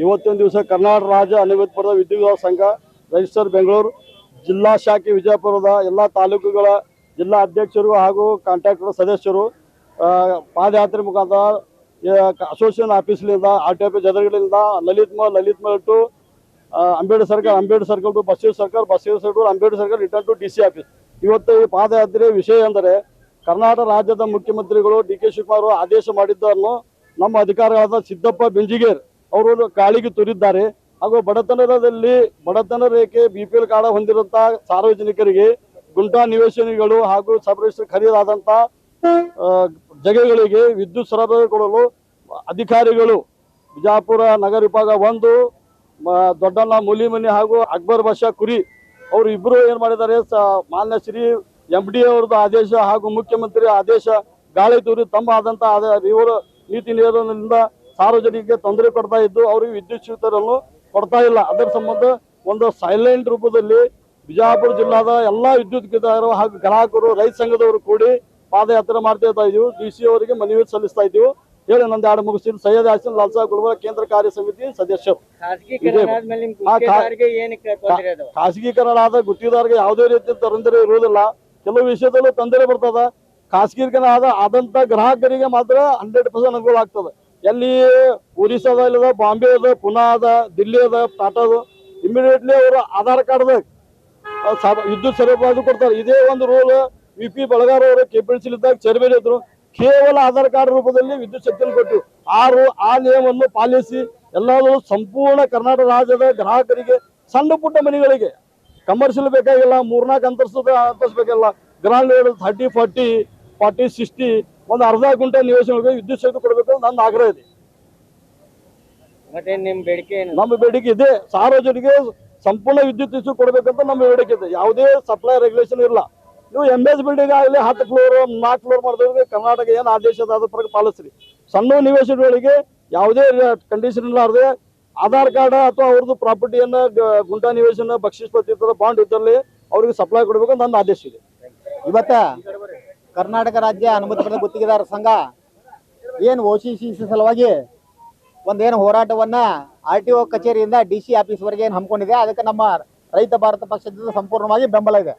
ಇವತ್ತಿನ ದಿವಸ ಕರ್ನಾಟಕ ರಾಜ್ಯ ಅನಿಯಮಿತ ವಿದ್ಯುತ್ ಸಂಘ ರಿಜಿಸ್ಟರ್ ಬೆಂಗಳೂರು ಜಿಲ್ಲಾ ಶಾಖೆ ವಿಜಯಪುರದ ಎಲ್ಲ ತಾಲೂಕುಗಳ ಜಿಲ್ಲಾ ಅಧ್ಯಕ್ಷರು ಹಾಗೂ ಕಾಂಟ್ರಾಕ್ಟರ್ ಸದಸ್ಯರು ಪಾದಯಾತ್ರೆ ಮುಖಾಂತರ ಅಸೋಸಿಯೇಷನ್ ಆಫೀಸ್ಲಿಂದ RTO ಆಫೀಸ್ ಎದುರುಗಳಿಂದ Lalit Mahal to Ambedkar circle to Basaveshwara circle to Ambedkar circle return to DC office. ಇವತ್ತು ಈ ಪಾದಯಾತ್ರೆ ವಿಷಯ ಎಂದರೆ ಕರ್ನಾಟಕ ರಾಜ್ಯದ ಮುಖ್ಯಮಂತ್ರಿಗಳು DK ಶಿವಕುಮಾರ್ ಆದೇಶ ಮಾಡಿದ್ದನ್ನು ನಮ್ಮ ಅಧಿಕಾರಿಗಳಾದ ಸಿದ್ದಪ್ಪ ಬೆಂಜಿಗೇರ್ ಅವರು ಗಾಳಿಗೆ ತುರಿದ್ದಾರೆ. ಹಾಗೂ ಬಡತನ ರೇಖೆ BPL ಕಾರ್ಡ್ ಹೊಂದಿರುವಂತಹ ಸಾರ್ವಜನಿಕರಿಗೆ ಗುಂಟಾ ನಿವೇಶನಗಳು ಹಾಗೂ ಸಬ್ ರಿಜಿಸ್ಟರ್ ಖರೀದಾದಂತ ಜಾಗಗಳಿಗೆ ವಿದ್ಯುತ್ ಸರಬರಾಜು ಕೊಡಲು ಅಧಿಕಾರಿಗಳು ಬಿಜಾಪುರ ನಗರ ವಿಭಾಗ 1 ದೊಡ್ಡಣ್ಣ ಮೂಲಿಮನಿ ಹಾಗೂ ಅಕ್ಬರ್ ಬಾಷಾ ಕುರಿ ಅವರು ಇಬ್ಬರು ಏನ್ ಮಾಡಿದ್ದಾರೆ, ಮಾನ್ಯ ಶ್ರೀ MD ಅವರದ್ದು ಆದೇಶ ಹಾಗೂ ಮುಖ್ಯಮಂತ್ರಿ ಆದೇಶ ಗಾಳಿ ತೂರಿ ತಮ್ಮ ಆದಂತಹ ಇವರು ನೀತಿ ನಿಯಮದಿಂದ ಸಾರ್ವಜನಿಕರಿಗೆ ತೊಂದರೆ ಕೊಡ್ತಾ ಇದ್ದು ಅವರಿಗೆ ವಿದ್ಯುತ್ ಶಕ್ತಿಯನ್ನು ಕೊಡ್ತಾ ಇಲ್ಲ. ಅದರ ಸಂಬಂಧ ಒಂದು ಸೈಲೆಂಟ್ ರೂಪದಲ್ಲಿ ಬಿಜಾಪುರ ಜಿಲ್ಲಾದ ಎಲ್ಲಾ ವಿದ್ಯುತ್ ಹಾಗೂ ಗ್ರಾಹಕರು ರೈತ ಸಂಘದವರು ಕೂಡಿ ಪಾದಯಾತ್ರೆ ಮಾಡ್ತಾ ಇದೀವಿ. DC ಅವರಿಗೆ ಮನವಿ ಸಲ್ಲಿಸ್ತಾ ಇದ್ದೀವಿ. ಹೇಳಿ ನಂದು ಎರಡು ಮುಗಿಸ್ತೀನಿ. ಸೈಯದ್ ಹಸನ್ ಲಾಲ್ಸಾ ಗುಲ್ಬರ್ಗ ಕೇಂದ್ರ ಕಾರ್ಯ ಸಮಿತಿ ಸದಸ್ಯರು. ಖಾಸಗೀಕರಣ ಆದ ಗುತ್ತಿಗೆದಾರರಿಗೆ ಯಾವುದೇ ರೀತಿ ತೊಂದರೆ ಇರುವುದಿಲ್ಲ. ಕೆಲವು ವಿಷಯದಲ್ಲೂ ತೊಂದರೆ ಬರ್ತದ. ಖಾಸಗೀಕರಣ ಆದಂತ ಗ್ರಾಹಕರಿಗೆ ಮಾತ್ರ 100% ಅನುಕೂಲ ಆಗ್ತದೆ. ಎಲ್ಲಿ ಒರಿಸ್ಸಾದ ಇಲ್ಲದ, ಬಾಂಬೆ ಅದ, ಪುನಾ ಅದ, ದಿಲ್ಲಿ ಅದ, ಟಾಟಾ ಅದ, ಇಮಿಡಿಯೇಟ್ಲಿ ಅವರು ಆಧಾರ್ ಕಾರ್ಡ್ ವಿದ್ಯುತ್ ಸರಬರಾಜು ಕೊಡ್ತಾರೆ. ಇದೇ ಒಂದು ರೂಲ್ VP ಬಳಗಾರ್ ಅವರು KPLC ಇದ್ದಾಗ ಚೇರ್ಮನ್ ಇದ್ರು. ಕೇವಲ ಆಧಾರ್ ಕಾರ್ಡ್ ರೂಪದಲ್ಲಿ ವಿದ್ಯುತ್ ಶಕ್ತಿಯನ್ನು ಕೊಟ್ಟು ಆ ನಿಯಮವನ್ನು ಪಾಲಿಸಿ ಎಲ್ಲರೂ ಸಂಪೂರ್ಣ ಕರ್ನಾಟಕ ರಾಜ್ಯದ ಗ್ರಾಹಕರಿಗೆ ಸಣ್ಣ ಪುಟ್ಟ ಮನೆಗಳಿಗೆ ಕಮರ್ಷಿಯಲ್ ಬೇಕಾಗಿಲ್ಲ, 3-4 ಅಂತಸ್ತು ಬೇಕಾಗಿಲ್ಲ, ಗ್ರಾಂಡ್ 30, 40, 60 ಒಂದು ಅರ್ಧ ಗುಂಟೆ ನಿವೇಶನಗಳಿಗೆ ವಿದ್ಯುತ್ ಶಕ್ತಿ ಕೊಡಬೇಕು ಅಂತ ನನ್ನ ಆಗ್ರಹ ಇದೆ. ನಮ್ಮ ಬೇಡಿಕೆ ಇದೆ, ಸಾರ್ವಜನಿಕರಿಗೆ ಸಂಪೂರ್ಣ ವಿದ್ಯುತ್ ಕೊಡಬೇಕಂತ ನಮ್ಮ ಬೇಡಿಕೆ ಇದೆ. ಯಾವುದೇ ಸಪ್ಲೈ ರೆಗ್ಯುಲೇಷನ್ ಇಲ್ಲ. ನೀವು MS ಬಿಲ್ಡಿಂಗ್ ಆಗಲಿ 10 ಫ್ಲೋರ್ 4 ಫ್ಲೋರ್ ಮಾಡಿದ್ರೆ ಕರ್ನಾಟಕ ಏನು ಆದೇಶ ಅದ ಪ್ರಕಾರ ಪಾಲಿಸ್ರಿ. ಸಣ್ಣ ನಿವೇಶನಗಳಿಗೆ ಯಾವುದೇ ಕಂಡೀಷನ್ ಇರಲಾರ್ದೆ ಆಧಾರ್ ಕಾರ್ಡ್ ಅಥವಾ ಅವ್ರದ್ದು ಪ್ರಾಪರ್ಟಿಯನ್ನ ಗುಂಟಾ ನಿವೇಶನ ಬಕ್ಷಿಸ್ ಪತ್ರ ಬಾಂಡ್ ಇದ್ದಲ್ಲಿ ಅವ್ರಿಗೆ ಸಪ್ಲೈ ಕೊಡಬೇಕು ನನ್ನ ಆದೇಶ ಇದೆ. ಇವತ್ತ ಕರ್ನಾಟಕ ರಾಜ್ಯ ಅನುಮತಿ ಪಡೆದ ಗುತ್ತಿಗೆದಾರ ಸಂಘ ಏನು OCC ಸಲುವಾಗಿ ಒಂದೇನು ಹೋರಾಟವನ್ನ RTO ಕಚೇರಿಯಿಂದ DC ಆಫೀಸ್ ವರೆಗೆ ಏನು ಹಮ್ಮಿಕೊಂಡಿದೆ. ಅದಕ್ಕೆ ನಮ್ಮ ರೈತ ಭಾರತ ಪಕ್ಷದಿಂದ ಸಂಪೂರ್ಣವಾಗಿ ಬೆಂಬಲ ಇದೆ.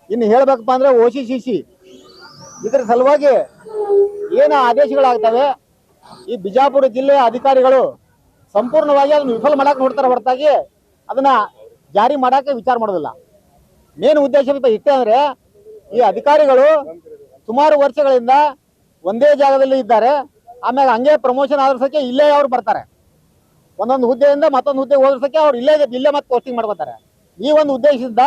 ಇನ್ನು ಹೇಳ್ಬೇಕಪ್ಪ ಅಂದ್ರೆ OCC ಇದರ ಸಲುವಾಗಿ ಏನು ಆದೇಶಗಳಾಗ್ತವೆ, ಈ ಬಿಜಾಪುರ ಜಿಲ್ಲೆಯ ಅಧಿಕಾರಿಗಳು ಸಂಪೂರ್ಣವಾಗಿ ಅದನ್ನು ವಿಫಲ ಮಾಡಕ್ಕೆ ನೋಡ್ತಾರೆ ಹೊರತಾಗಿ ಅದನ್ನ ಜಾರಿ ಮಾಡಕ್ಕೆ ವಿಚಾರ ಮಾಡೋದಿಲ್ಲ. ಮೇನ್ ಉದ್ದೇಶ ಇಷ್ಟೇ ಅಂದ್ರೆ ಈ ಅಧಿಕಾರಿಗಳು ಸುಮಾರು ವರ್ಷಗಳಿಂದ ಒಂದೇ ಜಾಗದಲ್ಲಿ ಇದ್ದಾರೆ. ಆಮೇಲೆ ಹಂಗೆ ಪ್ರಮೋಷನ್ ಆದರ್ಸಕ್ಕೆ ಇಲ್ಲೇ ಅವ್ರು ಬರ್ತಾರೆ. ಒಂದೊಂದು ಹುದ್ದೆಯಿಂದ ಮತ್ತೊಂದು ಹುದ್ದೆ ಹೋದ್ರಸಕ್ಕೆ ಅವ್ರು ಇಲ್ಲೇ ಮತ್ತೆ ಪೋಸ್ಟಿಂಗ್ ಮಾಡ್ಕೊತಾರೆ. ಈ ಒಂದು ಉದ್ದೇಶದಿಂದ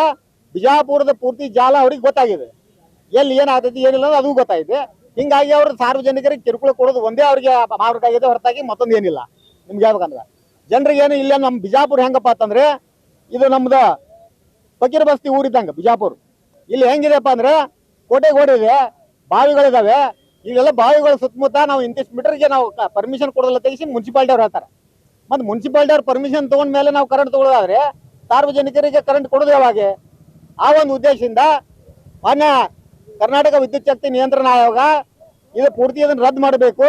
ಬಿಜಾಪುರದ ಪೂರ್ತಿ ಜಾಲ ಅವ್ರಿಗೆ ಗೊತ್ತಾಗಿದೆ. ಎಲ್ಲಿ ಏನಾಗ್ತೈತಿ ಏನಿಲ್ಲ ಅದು ಗೊತ್ತಾಗಿದೆ. ಹಿಂಗಾಗಿ ಅವ್ರು ಸಾರ್ವಜನಿಕರಿಗೆ ಕಿರುಕುಳ ಕೊಡೋದು ಒಂದೇ ಅವ್ರಿಗೆ ಮಾರ್ಗಾಗಿದೆ ಹೊರತಾಗಿ ಮತ್ತೊಂದು ಏನಿಲ್ಲ. ನಿಮ್ಗೆ ಹೇಳ್ಬೇಕಂದ್ರೆ ಜನರಿಗೆ ಏನು ಇಲ್ಲೇ ನಮ್ಮ ಬಿಜಾಪುರ ಹೆಂಗಪ್ಪ ಅಂತಂದ್ರೆ ಇದು ನಮ್ದು ಫಕೀರ್ ಬಸ್ತಿ ಊರಿದ್ದಂಗೆ ಬಿಜಾಪುರ. ಇಲ್ಲಿ ಹೆಂಗಿದೆಪ್ಪ ಅಂದ್ರೆ ಕೋಟೆ ಇದೆ, ಬಾವಿಗಳಿದಾವೆ. ಇವೆಲ್ಲ ಬಾವಿಗಳ ಸುತ್ತಮುತ್ತ ನಾವು ಇಂತಿಷ್ಟು ಮೀಟರ್ಗೆ ನಾವು ಪರ್ಮಿಷನ್ ಕೊಡೋದಿಲ್ಲ ತೆಗಿಸಿ ಮುನ್ಸಿಪಾಲಿಟಿ ಅವ್ರು ಹೇಳ್ತಾರೆ. ಮತ್ತೆ ಮುನ್ಸಿಪಾಲಿಟಿ ಅವ್ರ ಪರ್ಮಿಷನ್ ತಗೊಂಡ ಮೇಲೆ ನಾವು ಕರೆಂಟ್ ತಗೊಳ್ಳೋದಾದ್ರೆ ಸಾರ್ವಜನಿಕರಿಗೆ ಕರೆಂಟ್ ಕೊಡೋದು ಯಾವಾಗ? ಆ ಒಂದು ಉದ್ದೇಶದಿಂದ ಮಾನ್ಯ ಕರ್ನಾಟಕ ವಿದ್ಯುತ್ ಶಕ್ತಿ ನಿಯಂತ್ರಣ ಆಯೋಗ ಇದು ಪೂರ್ತಿ ಅದನ್ನು ರದ್ದು ಮಾಡಬೇಕು.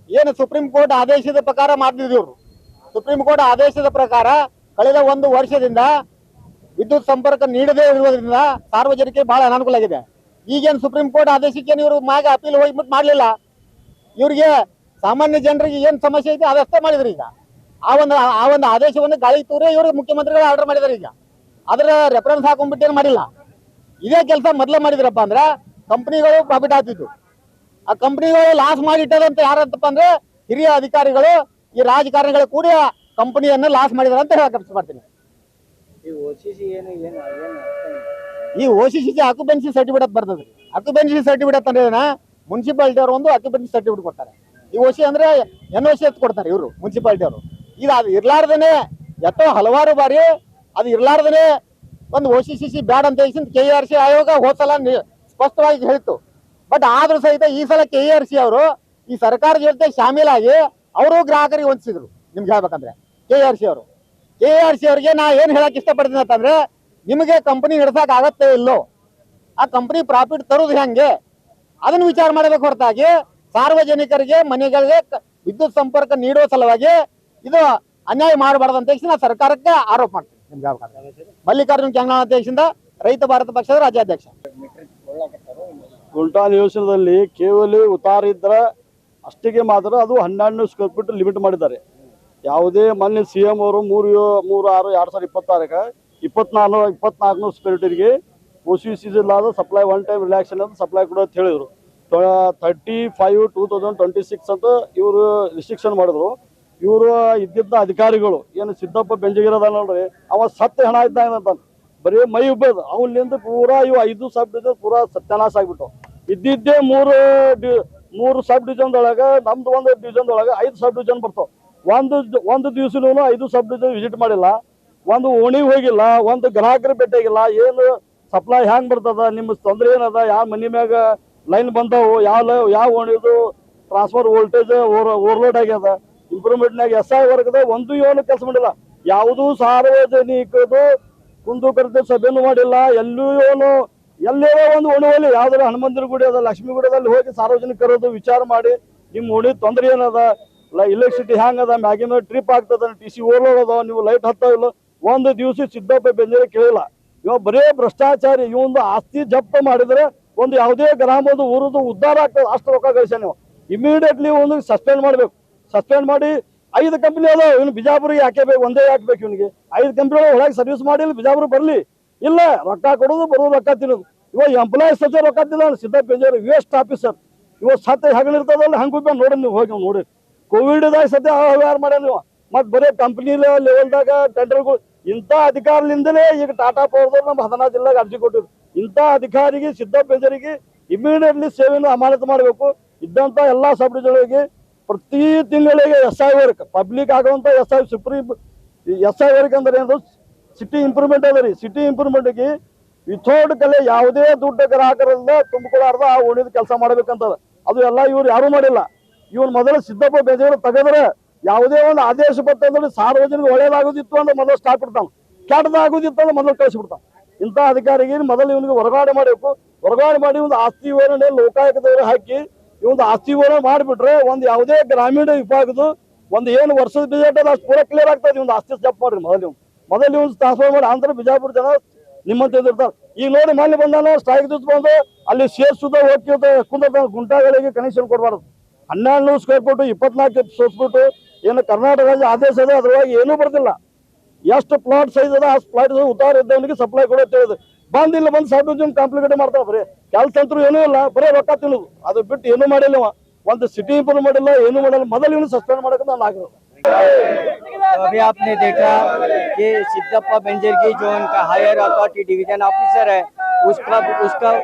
ಏನು ಸುಪ್ರೀಂ ಕೋರ್ಟ್ ಆದೇಶದ ಪ್ರಕಾರ ಮಾಡಿದ್ರು. ಸುಪ್ರೀಂ ಕೋರ್ಟ್ ಆದೇಶದ ಪ್ರಕಾರ ಕಳೆದ 1 ವರ್ಷದಿಂದ ವಿದ್ಯುತ್ ಸಂಪರ್ಕ ನೀಡದೇ ಇರುವುದರಿಂದ ಸಾರ್ವಜನಿಕರಿಗೆ ಬಹಳ ಅನಾನುಕೂಲ ಆಗಿದೆ. ಈಗೇನು ಸುಪ್ರೀಂ ಕೋರ್ಟ್ ಆದೇಶಕ್ಕೆ ಇವರು ಮ್ಯಾಗ ಅಪೀಲ್ ಹೋಗ್ಬಿಟ್ಟು ಮಾಡಲಿಲ್ಲ. ಇವರಿಗೆ ಸಾಮಾನ್ಯ ಜನರಿಗೆ ಏನು ಸಮಸ್ಯೆ ಐತೆ ಅದಷ್ಟೇ ಮಾಡಿದ್ರು. ಈಗ ಆ ಒಂದು ಆದೇಶವನ್ನು ಗಾಳಿ ತೂರಿ ಇವರು ಮುಖ್ಯಮಂತ್ರಿಗಳು ಆರ್ಡರ್ ಮಾಡಿದ್ದಾರೆ. ಈಗ ಅದರ ರೆಫರೆನ್ಸ್ ಹಾಕೊಂಡ್ಬಿಟ್ಟು ಏನು ಮಾಡಿಲ್ಲ. ಇದೇ ಕೆಲಸ ಮೊದಲೇ ಮಾಡಿದ್ರಪ್ಪ ಅಂದ್ರೆ ಕಂಪ್ನಿಗಳು ಪ್ರಾಫಿಟ್ ಆಗ್ತಿತ್ತು. ಆ ಕಂಪ್ನಿಗಳು ಲಾಸ್ ಮಾಡಿಟ್ಟದಂತ ಯಾರಂತಪ್ಪ ಅಂದ್ರೆ ಹಿರಿಯ ಅಧಿಕಾರಿಗಳು ಈ ರಾಜಕಾರಣಿಗಳು ಕೂಡ ಕಂಪನಿಯನ್ನು ಲಾಸ್ ಮಾಡಿದಾರೆ ಅಂತ ಹೇಳಕ್ ಮಾಡ್ತೀನಿ. ಈ OCC ಆಕ್ಯುಪೆನ್ಸಿ ಸರ್ಟಿಫಿಕೇಟ್ ಬರ್ತದ್ರಿ. ಆಕ್ಯುಪೆನ್ಸಿ ಸರ್ಟಿಫಿಕೇಟ್ ಅಂದ್ರೆ ಮುನ್ಸಿಪಾಲಿಟಿ ಅವರು ಒಂದು ಆಕ್ಯುಪೆನ್ಸಿ ಸರ್ಟಿಫಿಕೇಟ್ ಕೊಡ್ತಾರೆ. ಈ OC ಅಂದ್ರೆ NOC ಕೊಡ್ತಾರೆ ಇವರು ಮುನ್ಸಿಪಾಲಿಟಿ ಅವರು. ಈಗ ಅದು ಇರ್ಲಾರ್ದೇನೆ ಎಷ್ಟೋ ಹಲವಾರು ಬಾರಿ ಅದು ಇರ್ಲಾರ್ದೇನೆ ಒಂದು OCC ಬ್ಯಾಡ್ ಅಂತ KRC ಆಯೋಗ ಹೋದ್ಸಲ ಸ್ಪಷ್ಟವಾಗಿ ಹೇಳಿತ್ತು. ಬಟ್ ಆದ್ರೂ ಸಹಿತ ಈ ಸಲ KRC ಅವರು ಈ ಸರ್ಕಾರದ ಜೊತೆ ಶಾಮೀಲಾಗಿ ಅವರು ಗ್ರಾಹಕರಿಗೆ ವಂಚಿಸಿದ್ರು. ನಿಮ್ಗೆ ಹೇಳ್ಬೇಕಂದ್ರೆ KRC ಅವರಿಗೆ ನಾ ಏನ್ ಹೇಳಕ್ ಇಷ್ಟಪಡ್ತೀನಿ ಅಂತಂದ್ರೆ, ನಿಮಗೆ ಕಂಪನಿ ನಡೆಸಕ್ ಆಗತ್ತೆ ಇಲ್ಲೋ, ಆ ಕಂಪನಿ ಪ್ರಾಫಿಟ್ ತರೋದು ಹೆಂಗೆ ಅದನ್ನು ವಿಚಾರ ಮಾಡಬೇಕು ಹೊರತಾಗಿ ಸಾರ್ವಜನಿಕರಿಗೆ ಮನೆಗಳಿಗೆ ವಿದ್ಯುತ್ ಸಂಪರ್ಕ ನೀಡುವ ಸಲುವಾಗಿ ಇದು ಅನ್ಯಾಯ ಮಾಡಬಾರ್ದು ಅಂತ ಹೇಳಿ ನಾನು ಸರ್ಕಾರಕ್ಕೆ ಆರೋಪ ಮಾಡ್ತೀನಿ. ಮಲ್ಲಿಕಾರ್ಜುನ್ ಕ್ಯಾಂಗ್ನಾಳ್ ಅಂತ ಹೇಳಿ ರೈತ ಭಾರತ ಪಕ್ಷದ ರಾಜ್ಯಾಧ್ಯಕ್ಷ. ಗುಂಟಾ ನಿವೇಶನದಲ್ಲಿ ಕೇವಲ ಉತ್ತಾರ ಇದ್ರೆ ಅಷ್ಟಿಗೆ ಮಾತ್ರ ಅದು 12 ಸ್ಕ್ವೇರ್ ಫೀಟ್ ಲಿಮಿಟ್ ಮಾಡಿದ್ದಾರೆ. ಯಾವುದೇ ಮೊನ್ನೆ CM ಅವರು 3/6/2026 24 ಸ್ಕ್ವೇರ್ ಫೀಟ್ಗೆ OCC ಜಿಲ್ಲಾದ ಸಪ್ಲೈ ಒನ್ ಟೈಮ್ ರಿಲ್ಯಾಕ್ಷನ್ ಅಂತ ಸಪ್ಲೈ ಕೂಡ ಅಂತ ಹೇಳಿದ್ರು. 35/2026 ಅಂತ ಇವರು ರಿಸ್ಟ್ರಿಕ್ಷನ್ ಮಾಡಿದ್ರು. ಇವರು ಇದ್ದಿದ್ದ ಅಧಿಕಾರಿಗಳು ಏನು ಸಿದ್ದಪ್ಪ ಬೆಂಜಗಿರದ ನೋಡ್ರಿ, ಅವ ಸತ್ಯ ಹಣ ಇದ್ದಂತ ಬರೀ ಮೈ ಉಬ್ಬದು ಅವನಿಂದ ಪೂರಾ ಇವು 5 ಸಬ್ ಡಿವಿಷನ್ ಪೂರಾ ಸತ್ಯನಾಶ ಆಗ್ಬಿಟ್ಟು. ಇದ್ದಿದ್ದೇ ಮೂರು ಸಬ್ ಡಿವಿಷನ್ ಒಳಗೆ ನಮ್ದು ಒಂದು ಡಿವಿಷನ್ ಒಳಗೆ 5 ಸಬ್ ಡಿವಿಷನ್ ಬರ್ತಾವ. ಒಂದು ದಿವಸನೂ 5 ಸಬ್ ಡಿವಿಷನ್ ವಿಸಿಟ್ ಮಾಡಿಲ್ಲ, ಒಂದು ಓಣಿಗೆ ಹೋಗಿಲ್ಲ, ಒಂದು ಗ್ರಾಹಕರ ಭೇಟಿಯಾಗಿಲ್ಲ. ಏನು ಸಪ್ಲೈ ಹ್ಯಾಂಗ್ ಬರ್ತದ, ನಿಮ್ಮ ತೊಂದರೆ ಏನದ, ಯಾವ ಮನಿ ಮ್ಯಾಗ ಲೈನ್ ಬಂದವು, ಯಾವ ಓಣಿದು ಟ್ರಾನ್ಸ್ಫರ್ ವೋಲ್ಟೇಜ್ ಓವರ್ಲೋಡ್ ಆಗ್ಯದ, ಇಂಪ್ರೂವ್ಮೆಂಟ್ನಾಗ SI ವರ್ಗದ ಒಂದು ಏನು ಕೆಲಸ ಮಾಡಿಲ್ಲ. ಯಾವುದೂ ಸಾರ್ವಜನಿಕದು ಕುಂದುಕೊರತೆ ಸಭೆನೂ ಮಾಡಿಲ್ಲ. ಎಲ್ಲೇ ಒಂದು ಓಣಿಯಲ್ಲಿ ಯಾವ್ದಾರ ಹನುಮಂತರ ಗುಡಿ ಅದ, ಲಕ್ಷ್ಮೀ ಗುಡಿಯಲ್ಲಿ ಹೋಗಿ ಸಾರ್ವಜನಿಕರದು ವಿಚಾರ ಮಾಡಿ ನಿಮ್ಮ ಓಣಿ ತೊಂದರೆ ಏನದ, ಇಲೆಕ್ಟ್ರಿಸಿಟಿ ಹ್ಯಾಂಗ್ ಅದ, ಮ್ಯಾಗಿನ ಟ್ರಿಪ್ ಆಗ್ತದ, TC ಓವರ್ಲೋಡ್ ಅದ, ನೀವು ಲೈಟ್ ಹತ್ತಾವಿಲ್ಲ, ಒಂದು ದಿವಸ ಸಿದ್ದಪ್ಪ ಬೆಂಜರೆ ಕೇಳಿಲ್ಲ. ಇವಾಗ ಬರೇ ಭ್ರಷ್ಟಾಚಾರಿ. ಇವೊಂದು ಆಸ್ತಿ ಜಪ್ತ ಮಾಡಿದ್ರೆ ಒಂದು ಯಾವುದೇ ಗ್ರಾಮದ ಊರದು ಉದ್ಧಾರ ಆಗ್ತದೆ. ಅಷ್ಟು ರೊಕ್ಕ ಗಳಿಸ ನೀವು ಇಮಿಡಿಯೇಟ್ಲಿ ಒಂದು ಸಸ್ಪೆಂಡ್ ಮಾಡಬೇಕು. ಸಸ್ಪೆಂಡ್ ಮಾಡಿ 5 ಕಂಪ್ನಿ ಅದಾವ, ಇವನು ಬಿಜಾಪುರಿಗೆ ಯಾಕೆ ಬೇಕು, ಒಂದೇ ಯಾಕೆ ಇವನಿಗೆ 5 ಕಂಪ್ನಿ ಒಳಗೆ ಸರ್ವಿಸ್ ಮಾಡಿ ಬಿಜಾಪುರ ಬರಲಿ. ಇಲ್ಲ, ರೊಕ್ಕ ಕೊಡೋದು ಬರೋದು, ರೊಕ್ಕ ತಿನ್ನೋದು. ಇವಾಗ ಎಂಪ್ಲಾಯೀಸ್ ಸದ್ಯ ರೊಕ್ಕ ತಿನ್ನ ಸಿದ್ದಪ್ಪ ಬೆಂಜರೆ ವೇಸ್ಟ್ ಆಫೀಸರ್. ಇವಾಗ ಸತ್ಯ ಹಗಲಿರ್ತದಲ್ಲ ಹಂಗೆ ನೋಡಿ ನೀವು ಹೋಗಿ ನೋಡಿ. ಕೋವಿಡ್ದಾಗ ಸದ್ಯ ಅವ್ಯವಹಾರ ಮಾಡ್ಯಾರ ನೀವು. ಮತ್ತು ಬರೀ ಕಂಪ್ನಿ ಲೆವೆಲ್ದಾಗ ಟೆಂಡರ್ಗಳು. ಇಂಥ ಅಧಿಕಾರದಿಂದಲೇ ಈಗ ಟಾಟಾ ಪವರ್ದವ್ರು ನಮ್ಮ 14 ಜಿಲ್ಲೆಗೆ ಅರ್ಜಿ ಕೊಟ್ಟಿದ್ರು. ಇಂಥ ಅಧಿಕಾರಿಗೆ ಸಿದ್ದಪ್ಪ ಬೆಂಜರಿಗೆ ಇಮಿಡಿಯೇಟ್ಲಿ ಸೇವೆಯನ್ನು ಅಮಾನತು ಮಾಡಬೇಕು. ಇದ್ದಂಥ ಎಲ್ಲ ಸಬ್ ಡಿವಿಷನ್ಗಳಿಗೆ ಪ್ರತಿ ತಿಂಗಳಿಗೆ SI ವರ್ಕ್ ಪಬ್ಲಿಕ್ ಆಗುವಂಥ SI SI ವರ್ಕ್ ಅಂದ್ರೆ ಏನು, ಸಿಟಿ ಇಂಪ್ರೂವ್ಮೆಂಟ್ ಅದ ರೀ. ಸಿಟಿ ಇಂಪ್ರೂವ್ಮೆಂಟ್ಗೆ ವಿಥೌಟ್ ಕಲೆ ಯಾವುದೇ ದುಡ್ಡು ಗ್ರಾಹಕರಿಂದ ತುಂಬಿಕೊಳ್ಳಾರ್ದ ಆ ಓಣಿದ ಕೆಲಸ ಮಾಡ್ಬೇಕಂತದ. ಅದು ಎಲ್ಲ ಇವ್ರು ಯಾರೂ ಮಾಡಿಲ್ಲ. ಇವ್ರು ಮೊದಲು ಸಿದ್ದಪ್ಪ ಬೆಂಜರೆ ತೆಗೆದ್ರೆ ಯಾವುದೇ ಒಂದು ಆದೇಶ ಬರ್ತಂದ್ರೆ ಸಾರ್ವಜನಿಕ ಒಳ್ಳೇದಾಗೋದಿತ್ತು ಅಂದ್ರೆ ಮೊದಲು ಸ್ಟಾಪ್ ಬಿಡ್ತಾನೆ, ಕೆಟ್ಟದಾಗೋದಿತ್ತು ಅಂದ್ರೆ ಮೊದಲು ಕಳಿಸ್ಬಿಡ್ತಾನೆ. ಇಂಥ ಅಧಿಕಾರಿಗೆ ಮೊದಲು ಇವನಿಗೆ ಹೊರಗಾಡೆ ಮಾಡಬೇಕು. ಹೊರಗಾಡೆ ಮಾಡಿ ಒಂದು ಆಸ್ತಿ ವಿವರಣೆ ಲೋಕಾಯುಕ್ತದವರು ಹಾಕಿ ಇವೊಂದು ಆಸ್ತಿ ವಿವರಣೆ ಮಾಡಿಬಿಟ್ರೆ ಒಂದು ಯಾವುದೇ ಗ್ರಾಮೀಣ ವಿಭಾಗದ ಒಂದು ಏನು ವರ್ಷದ ಬಜೆಟ್ ಅದ ಅಷ್ಟು ಪೂರ ಕ್ಲಿಯರ್ ಆಗ್ತದೆ. ಒಂದು ಆಸ್ತಿ ಜಪ್ ಮಾಡ್ರಿ ಮೊದಲು ಇವ್ನು ಟ್ರಾನ್ಸ್ಫರ್ ಮಾಡಿ. ಅಂದ್ರೆ ಬಿಜಾಪುರ ಜನ ನಿಮ್ಮಂತ ಇರ್ತಾರೆ. ಈಗ ನೋಡಿ ಮೊನ್ನೆ ಬಂದಾನ ಸ್ಟ್ರೈಕ್ ದಿವಸ ಬಂದು ಅಲ್ಲಿ ಸೇರ್ಸುದ ಹೋಗ್ತಿರ್ತ ಕುಂದ ಗುಂಟಾಗಳಿಗೆ ಕನೆಕ್ಷನ್ ಕೊಡಬಾರ್ದು. 1200 ಸ್ಕ್ವೇರ್ ಫೀಟ್ 24 ಸ್ಕ್ವೇರ್ ಫೀಟ್ ಏನು ಕರ್ನಾಟಕ ರಾಜ್ಯ ಆದೇಶ ಅದ, ಅದ್ರೊಳಗೆ ಏನೂ ಬರ್ತಿಲ್ಲ. ಎಷ್ಟು ಪ್ಲಾಟ್ ಸೈಜ್ ಅದ ಅಷ್ಟು ಪ್ಲಾಟ್ ಉತ್ತಾರ ಇದ್ದವನಿಗೆ ಸಪ್ಲೈ ಕೊಡೋದು ಹೇಳಿದ್ರು. ಬಂದಿಲ್ಲ, ಬಂದು ಸಬ್ ಡಿವಿಷನ್ ಕಾಂಪ್ಲಿಕೇಟ್ ಮಾಡ್ತಾವ. ಬರೀ ಕೆಲಸ ಅಂತೂ ಏನೂ ಇಲ್ಲ, ಬರೀ ರೊಕ್ಕ ತಿನ್ನೋದು. ಅದು ಬಿಟ್ಟು ಏನೂ ಮಾಡಿಲ್ಲ. ಒಂದು ಸಿಟಿ ಇಂಪ್ರೂವ್ ಮಾಡಿಲ್ಲ, ಏನೂ ಮಾಡಿಲ್ಲ. ಮೊದಲು ಇವನು ಸಸ್ಪೆಂಡ್ ಮಾಡಕ್ಕೆ ನಾನು ಆಗಿರೋದು. अभी आपने देखा कि सिद्धप्पा बेंजरगी जो उनका हायर अथॉरिटी डिवीजन ऑफिसर है उसका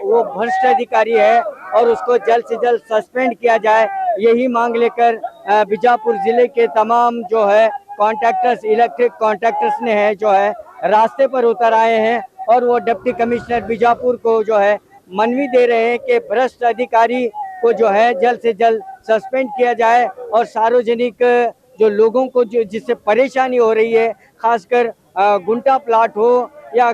वो भ्रष्ट अधिकारी है और उसको जल्द से जल्द सस्पेंड किया जाए, यही मांग लेकर बीजापुर जिले के तमाम जो है कॉन्ट्रैक्टर्स, इलेक्ट्रिक कॉन्ट्रैक्टर्स ने है जो है रास्ते पर उतर आए हैं और वो डिप्टी कमिश्नर बीजापुर को जो है मनवी दे रहे हैं कि भ्रष्ट अधिकारी को जो है जल्द से जल्द सस्पेंड किया जाए और सार्वजनिक जो लोगों को जो जिससे परेशानी हो रही है, खासकर गुंटा प्लाट हो या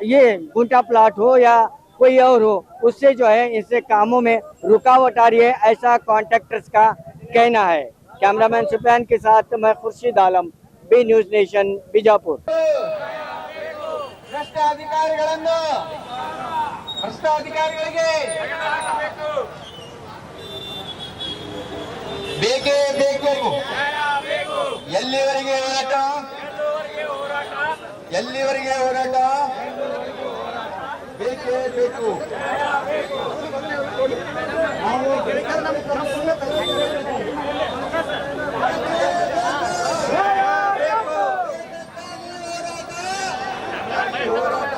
ये गुंटा प्लाट हो या कोई और हो, उससे जो है इससे कामों में रुकावट आ रही है, ऐसा कॉन्ट्रैक्टर्स का कहना है। कैमरामैन सुफियान के साथ मैं Khurshid Alam, B news nation, Bijapur. ಬೇಕೇ ಬೇಕು. ಎಲ್ಲಿವರೆಗೆ ಹೋರಾಟ? ಎಲ್ಲಿವರೆಗೆ ಹೋರಾಟ? ಬೇಕೇ ಬೇಕು. ಹೋರಾಟ